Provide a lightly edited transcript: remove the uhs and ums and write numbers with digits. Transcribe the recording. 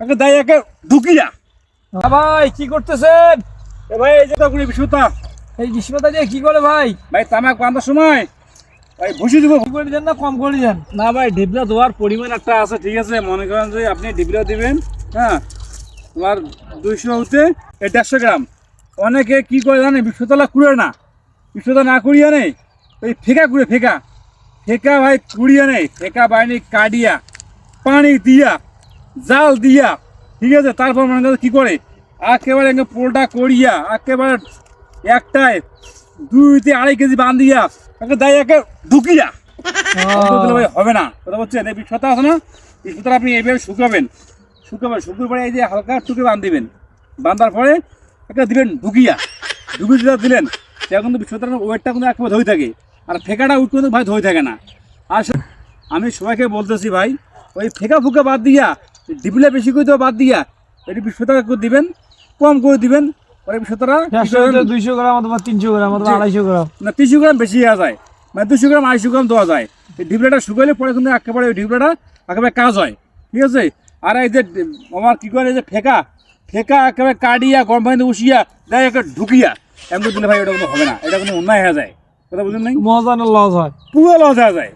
একটা দেয় একে ঢুকিয়া। ভাই কি করতেছেন? ভাই এই যে তখন বিশুতা এই বিস্মতা দিয়ে কি করে ভাই? ভাই তামাক বাঁধার সময় ভাই ভুসি দিব। কি করে দেন না কম করে দেন? না ভাই ডিবলা দেওয়ার পরিমাণ একটা আছে, ঠিক আছে? মনে করেন যে আপনি ডিবলা দিবেন, হ্যাঁ, তোমার 200 হতে 150 গ্রাম। অনেকে কি করে জানে, বিশ্বতলা কুড়ে না, বিশ্বতা না কুড়িয়ে নেই, ওই ফেকা কুড়ে, ফেকা ফেকা ভাই কুড়িয়ে নেই, ফেকা বাইনি কাটিয়া পানি দিয়া জাল দিয়া, ঠিক আছে? তারপর মনে করেন কি করে একেবারে পোলটা করিয়া একেবারে একটায় 2-2.5 কেজি বান্ধিয়া একে দেয় একে ঢুকিয়া। ভাই হবে না, কথা বলছেন? এই বিষয়টা আছে না, বিষয়টা আপনি এইভাবে শুকাবেন, শুকুর পরে এই যে হালকা টুকে বান্ধিবেন, বান্ধার পরে একটা দিবেন ঢুকিয়া, যেটা দিলেন সেটা কিন্তু বিষয়টার ওয়েটটা কিন্তু একেবারে ধরে থাকে, আর ফেকাটা উঠ কিন্তু ভাই ধরে থাকে না। আর আমি সবাইকে বলতেছি ভাই, ওই ফেকা ফুকা বাদ দিয়া, ডিবলে বেশি করে দেওয়া বাদ দিয়া, এটি বিষয়টা দিবেন, কম করে দিবেন। ওই বিষয়টা 200 গ্রাম অথবা 300 গ্রাম অথবা 250 গ্রাম না, 300 গ্রাম বেশি দেওয়া যায়, মানে 200 গ্রাম 250 গ্রাম দেওয়া যায়। এই ডিবলাটা শুকাইলে পরে কিন্তু একেবারে ওই ডিবলাটা একেবারে কাজ হয়, ঠিক আছে? আর এই যে আমার কি করে, এই যে ফেকা ফেকা একেবারে কাটিয়া গরম পানিতে উঠিয়া দেয় একে ঢুকিয়া, এমন দিলে ভাই ওটা কোনো হবে না, এটা কোনো অন্যায় হয়ে যায়। কথা বুঝলেন নাই? মজা না লস হয়? পুরো লস হয়ে যায়।